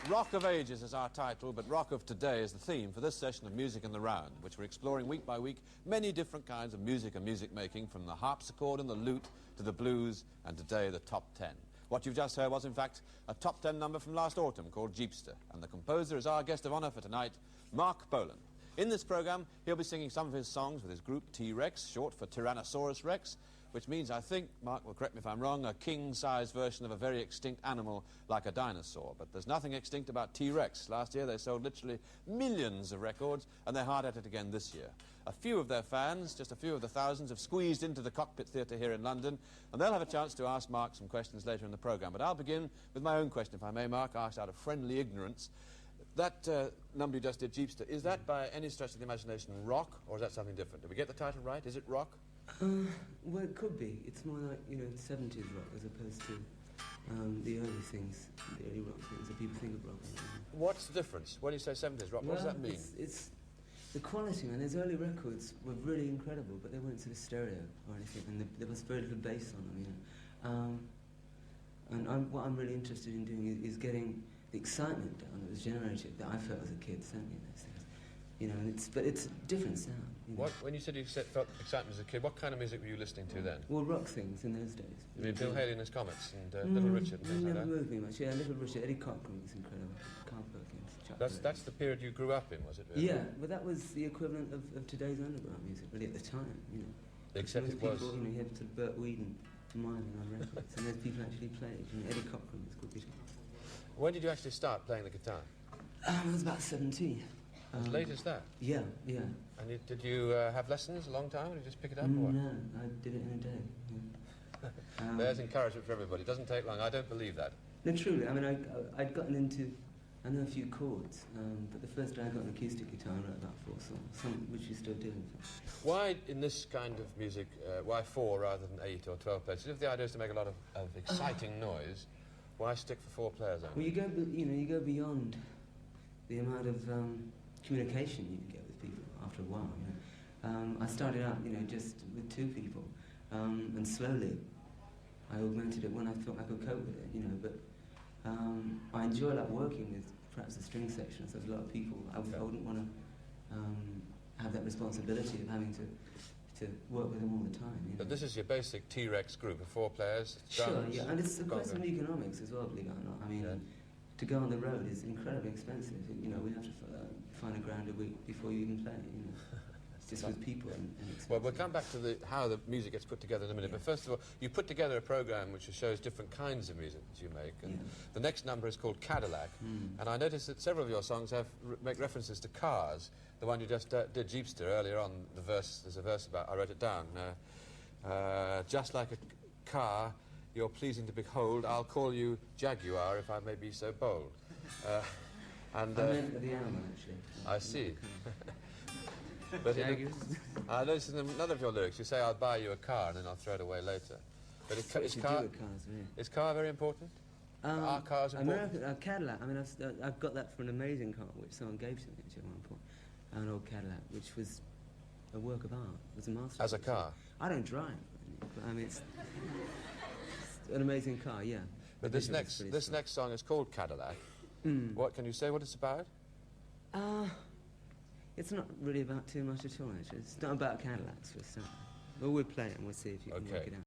Rock of Ages is our title, but Rock of Today is the theme for this session of Music in the Round, which we're exploring week by week many different kinds of music and music making, from the harpsichord and the lute to the blues, and today the top 10. What you've just heard was, in fact, a top 10 number from last autumn called Jeepster, and the composer is our guest of honour for tonight, Marc Bolan. In this programme, he'll be singing some of his songs with his group T-Rex, short for Tyrannosaurus Rex, which means, I think, Mark will correct me if I'm wrong, a king-size version of a very extinct animal like a dinosaur. But there's nothing extinct about T-Rex. Last year they sold literally millions of records, and they're hard at it again this year. A few of their fans, just a few of the thousands, have squeezed into the Cockpit Theatre here in London, and they'll have a chance to ask Mark some questions later in the programme. But I'll begin with my own question, if I may, Mark, asked out of friendly ignorance. That number you just did, Jeepster, is that by any stretch of the imagination rock, or is that something different? Did we get the title right? Is it rock? Well, it could be. It's more like, you know, 70s rock as opposed to the early things, the early rock things that people think of rock. What's the difference? When you say 70s rock, what does that mean? It's the quality, man. Those early records were really incredible, but they weren't sort of stereo or anything, and there was very little bass on them, you know. And what I'm really interested in doing is getting the excitement down that was generated, that I felt as a kid, certainly in those things. You know, and but it's a different sound. You know? When you said you felt excitement as a kid, what kind of music were you listening to then? Well, rock things in those days. You mean Bill Haley and his Comets and Little Richard and things like that? Never moved me much. Yeah, Little Richard, Eddie Cochran was incredible. Carl Perkins, Chuck Berry. That's the period you grew up in, was it? Really? Yeah, but that was the equivalent of today's underground music, really, at the time. You know, except it was. People, you know, you had sort of Burt Weedon miming on records, and those people actually played. You know, Eddie Cochran was good guitar. When did you actually start playing the guitar? I was about 17. As late as that? Yeah, yeah. And did you have lessons a long time, or did you just pick it up, or what? No, I did it in a day. Yeah. There's encouragement for everybody. It doesn't take long. I don't believe that. No, truly. I mean, I'd gotten into, I know a few chords, but the first day I got an acoustic guitar, I wrote about 4 songs, which you still do, in fact. Why, in this kind of music, why 4 rather than 8 or 12 players? If the idea is to make a lot of exciting noise, why stick for 4 players only? Well, you go beyond the amount of communication you can get with people after a while. You know? I started out, you know, just with 2 people, and slowly I augmented it when I thought I could cope with it, you know. But I enjoy like working with perhaps a string section, so there's a lot of people. I wouldn't want to have that responsibility of having to work with them all the time. You know? But this is your basic T-Rex group of 4 players. Sure, yeah, and it's a question of economics as well, believe it or not. I mean. Yeah. To go on the road is incredibly expensive. You know, we have to find £1,000 a week before you even play. You know, just with people and expensive. Well, we'll come back to how the music gets put together in a minute. Yeah. But first of all, you put together a program which shows different kinds of music that you make, and the next number is called Cadillac. And I noticed that several of your songs make references to cars. The one you just did, Jeepster, earlier on. There's a verse about. I wrote it down. Just like a car. You're pleasing to behold. I'll call you Jaguar if I may be so bold. I meant the animal, actually. I see. But I noticed in another of your lyrics you say, I'll buy you a car and then I'll throw it away later. But is car very important? Are cars important? A Cadillac, I mean, I've got that from an amazing car which someone gave to me at one point. An old Cadillac, which was a work of art. It was a masterpiece. As a car? I don't drive, but I mean, it's an amazing car, yeah. But this next song is called Cadillac. What can you say what it's about? It's not really about too much at all, actually. It's not about Cadillacs for a start. But we'll play it and we'll see if you can work it out.